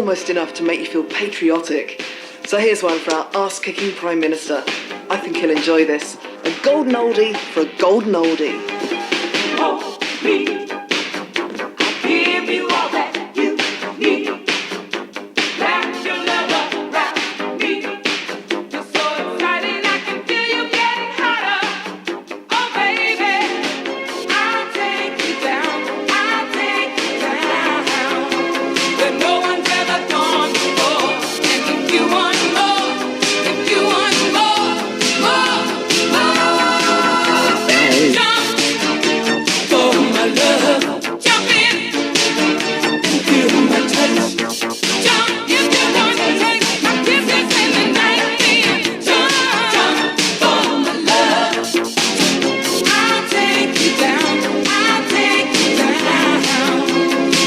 almost enough to make you feel patriotic. So here's one for our ass-kicking Prime Minister. I think he'll enjoy this. A golden oldie for a golden oldie. Hold me, I'll give you all that you need. Wrap your love around me. You're so exciting, I can feel you getting hotter. Oh baby, I'll take you down, I'll take you down. Where no one's ever gone before. And if you want more, if you want more, jump for my love. Jump in and feel my touch. Jump if you want to take my kisses in the night. Then jump for my love. I'll take you down, I'll take you down.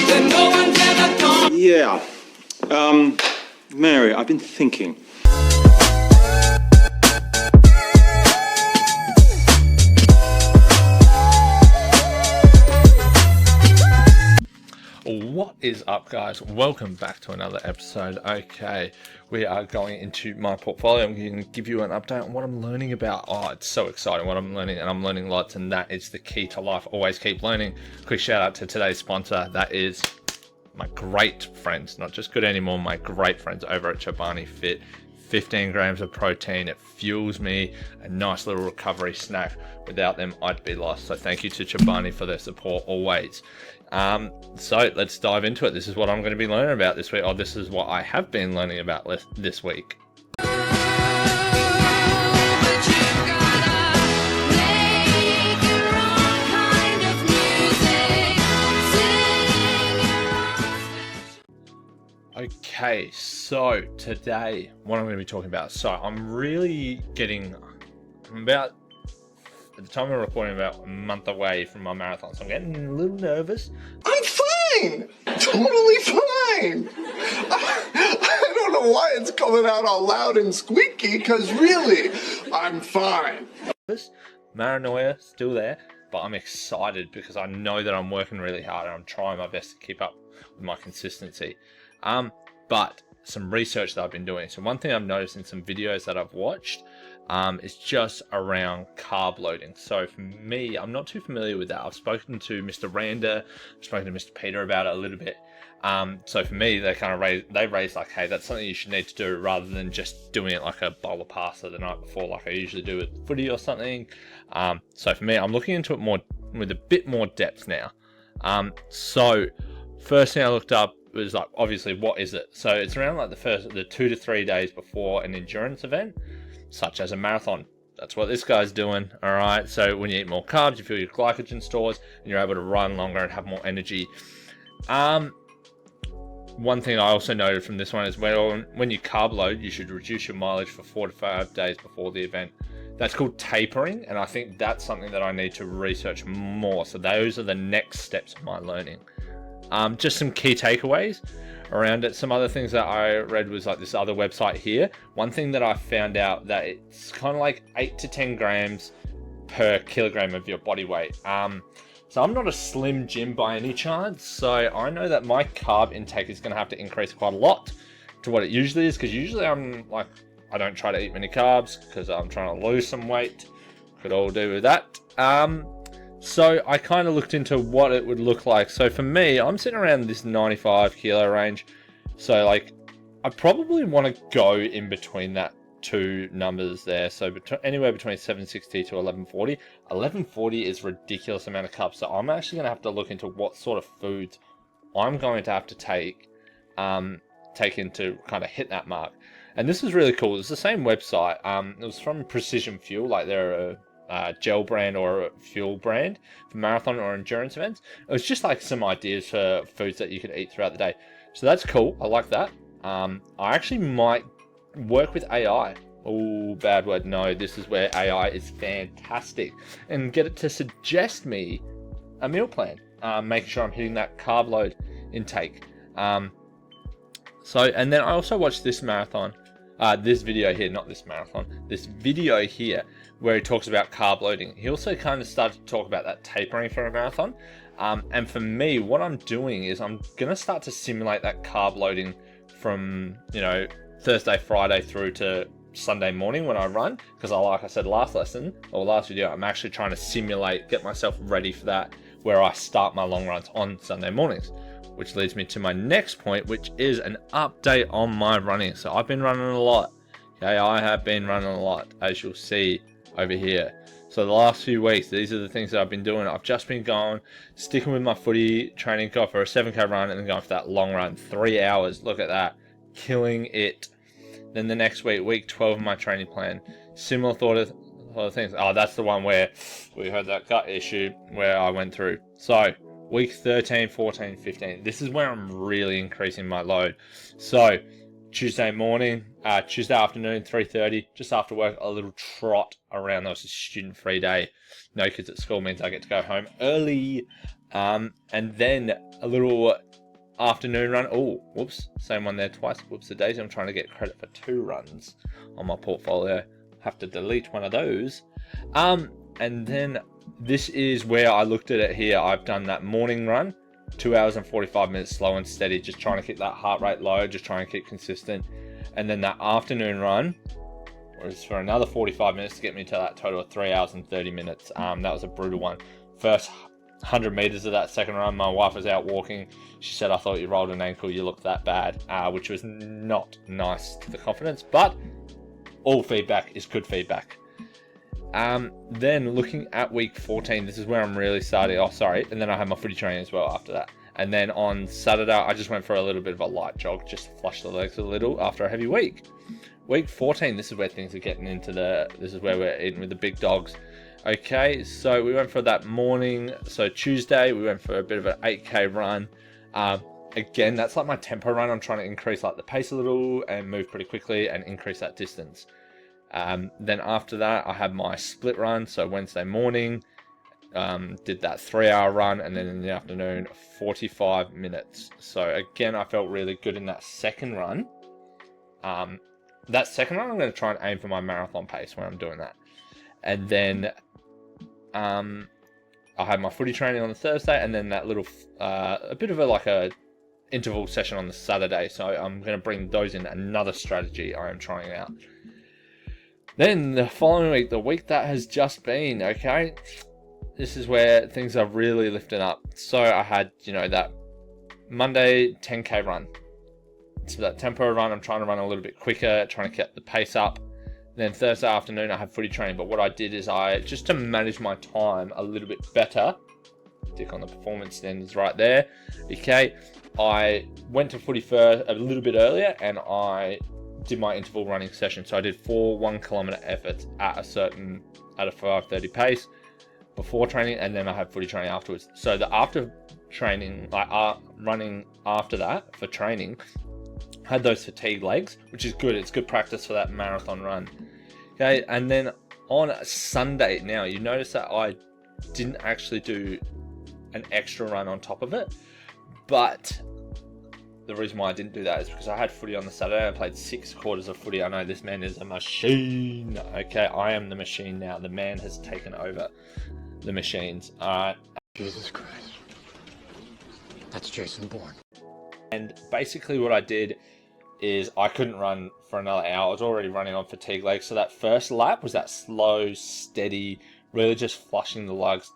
Where no one's ever gone. Yeah. Mary, I've been thinking. What is up, guys? Welcome back to another episode. Okay, we are going into my portfolio. I'm going to give you an update on what I'm learning about. Oh, it's so exciting what I'm learning, and I'm learning lots, and that is the key to life. Always keep learning. Quick shout out to today's sponsor. That is my great friends, not just good anymore, my great friends over at Chobani Fit. 15 grams of protein. It fuels me. A nice little recovery snack. Without them, I'd be lost. So thank you to Chobani for their support always. So let's dive into it. This is what I'm going to be learning about this week. Or this is what I have been learning about this week. Okay, so today, what I'm going to be talking about. So I'm about, at the time of recording, about a month away from my marathon. So I'm getting a little nervous. I'm fine! Totally fine! I don't know why it's coming out all loud and squeaky, because really, I'm fine. Paranoia still there, but I'm excited because I know that I'm working really hard and I'm trying my best to keep up with my consistency. But some research that I've been doing. So one thing I've noticed in some videos that I've watched is just around carb loading. So for me, I'm not too familiar with that. I've spoken to Mr. Randa, I've spoken to Mr. Peter about it a little bit. So for me, they kind of raised like, hey, that's something you should need to do rather than just doing it like a bowl of pasta the night before, like I usually do with footy or something. So for me, I'm looking into it more with a bit more depth now. So first thing I looked up was like, obviously, what is it? So it's around like the 2 to 3 days before an endurance event, such as a marathon. That's what this guy's doing. All right. So when you eat more carbs, you fill your glycogen stores, and you're able to run longer and have more energy. One thing I also noted from this one is when you carb load, you should reduce your mileage for 4 to 5 days before the event. That's called tapering, and I think that's something that I need to research more. So those are the next steps of my learning. Just some key takeaways around it. Some other things that I read was like this other website here. One thing that I found out that it's kind of like 8 to 10 grams per kilogram of your body weight. So I'm not a slim Jim by any chance. So I know that my carb intake is going to have to increase quite a lot to what it usually is. Because usually I'm like, I don't try to eat many carbs because I'm trying to lose some weight. Could all do with that. So I kind of looked into what it would look like. So for me, I'm sitting around this 95 kilo range. So like, I probably want to go in between that two numbers there. So anywhere between 760 to 1140. 1140 is a ridiculous amount of carbs. So I'm actually going to have to look into what sort of foods I'm going to have to take in to kind of hit that mark. And this is really cool. It's the same website. It was from Precision Fuel. Like they're a gel brand or a fuel brand for marathon or endurance events. It was just like some ideas for foods that you could eat throughout the day. So that's cool. I like that. I actually might work with AI. Oh, bad word. No, this is where AI is fantastic. And get it to suggest me a meal plan, making sure I'm hitting that carb load intake. And then I also watched this marathon, this video here, not this marathon, this video here, where he talks about carb loading. He also kind of started to talk about that tapering for a marathon. And for me, what I'm doing is I'm going to start to simulate that carb loading from, Thursday, Friday through to Sunday morning when I run, because like I said last video, I'm actually trying to simulate, get myself ready for that, where I start my long runs on Sunday mornings, which leads me to my next point, which is an update on my running. So I've been running a lot. Okay, I have been running a lot, as you'll see over here. So the last few weeks, these are the things that I've been doing. I've just been sticking with my footy training, go for a 7K run, and then going for that long run, 3 hours. Look at that, killing it. Then the next week, week 12 of my training plan, similar thought of things. Oh, that's the one where we had that gut issue where I went through. So week 13, 14, 15, this is where I'm really increasing my load. So Tuesday morning, Tuesday afternoon, 3:30, just after work, a little trot around. That was a student-free day. No kids at school means I get to go home early. And then a little afternoon run. Oh, whoops, same one there twice. Whoops a daisy. I'm trying to get credit for 2 runs on my portfolio. Have to delete one of those. And then this is where I looked at it here. I've done that morning run, 2 hours and 45 minutes, slow and steady, just trying to keep that heart rate low, just trying to keep consistent. And then that afternoon run was for another 45 minutes to get me to that total of 3 hours and 30 minutes. That was a brutal one. First 100 meters of that second run, my wife was out walking. She said, "I thought you rolled an ankle, you looked that bad," which was not nice to the confidence, but all feedback is good feedback. Then looking at week 14, this is where I'm really starting. And then I had my footy training as well after that. And then on Saturday, I just went for a little bit of a light jog, just to flush the legs a little after a heavy week. Week 14, this is where things are getting into this is where we're eating with the big dogs. Okay, so we went for that morning. So Tuesday, we went for a bit of an 8K run. Again, that's like my tempo run. I'm trying to increase like the pace a little and move pretty quickly and increase that distance. Then after that, I had my split run. So Wednesday morning, did that 3-hour run, and then in the afternoon, 45 minutes. So again, I felt really good in that second run. That second run, I'm going to try and aim for my marathon pace when I'm doing that. And then I had my footy training on the Thursday, and then that little, a bit of a interval session on the Saturday. So I'm going to bring those in, another strategy I am trying out. Then the following week, the week that has just been, okay, this is where things are really lifting up. So I had, that Monday 10K run. So that tempo run, I'm trying to run a little bit quicker, trying to get the pace up. Then Thursday afternoon, I had footy training. But what I did is just to manage my time a little bit better, tick on the performance standards right there. Okay, I went to footy first a little bit earlier, and I did my interval running session. So I did 4 1-kilometer efforts at a 5:30 pace before training, and then I had footy training afterwards. So the after training, running after that for training, had those fatigue legs, which is good. It's good practice for that marathon run. Okay, and then on Sunday, now you notice that I didn't actually do an extra run on top of it, but the reason why I didn't do that is because I had footy on the Saturday. I played 6 quarters of footy. I know this man is a machine. Okay, I am the machine now. The man has taken over the machines. Jesus Christ. That's Jason Bourne. And basically what I did is I couldn't run for another hour. I was already running on fatigue legs. So that first lap was that slow, steady, really just flushing the legs,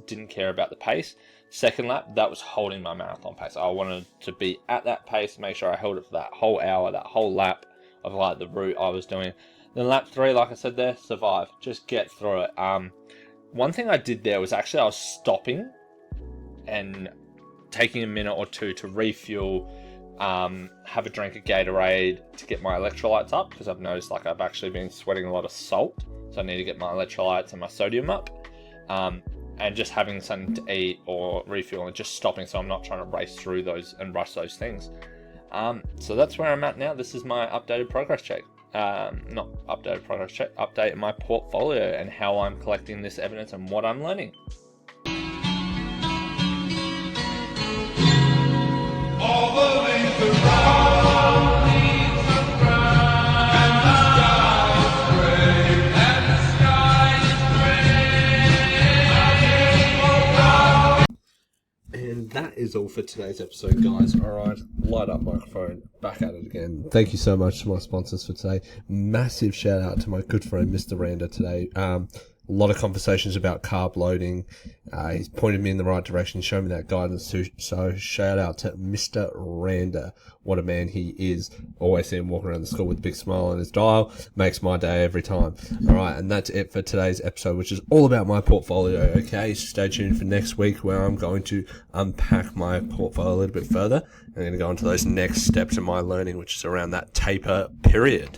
didn't care about the pace. Second lap, that was holding my marathon pace. I wanted to be at that pace, make sure I held it for that whole hour, that whole lap of the route I was doing. Then lap 3, like I said there, survive. Just get through it. One thing I did there was actually I was stopping and taking a minute or two to refuel, have a drink of Gatorade to get my electrolytes up, because I've noticed I've actually been sweating a lot of salt, so I need to get my electrolytes and my sodium up, and just having something to eat or refuel and just stopping, so I'm not trying to race through those and rush those things. So that's where I'm at now. This is my updated progress check. Not updated progress check, update my portfolio and how I'm collecting this evidence and what I'm learning. All the lanes around leaves are brown, and the sky is gray, and the sky is gray. And that is is all for today's episode, guys. All right, light up microphone, back at it again. Thank you so much to my sponsors for today. Massive shout out to my good friend Mr. Randa today. A lot of conversations about carb loading. He's pointed me in the right direction, showed me that guidance too. So shout out to Mr. Randa. What a man he is. Always see him walking around the school with a big smile on his dial. Makes my day every time. All right, and that's it for today's episode, which is all about my portfolio. Okay, stay tuned for next week where I'm going to unpack my portfolio a little bit further. I'm going to go into those next steps in my learning, which is around that taper period.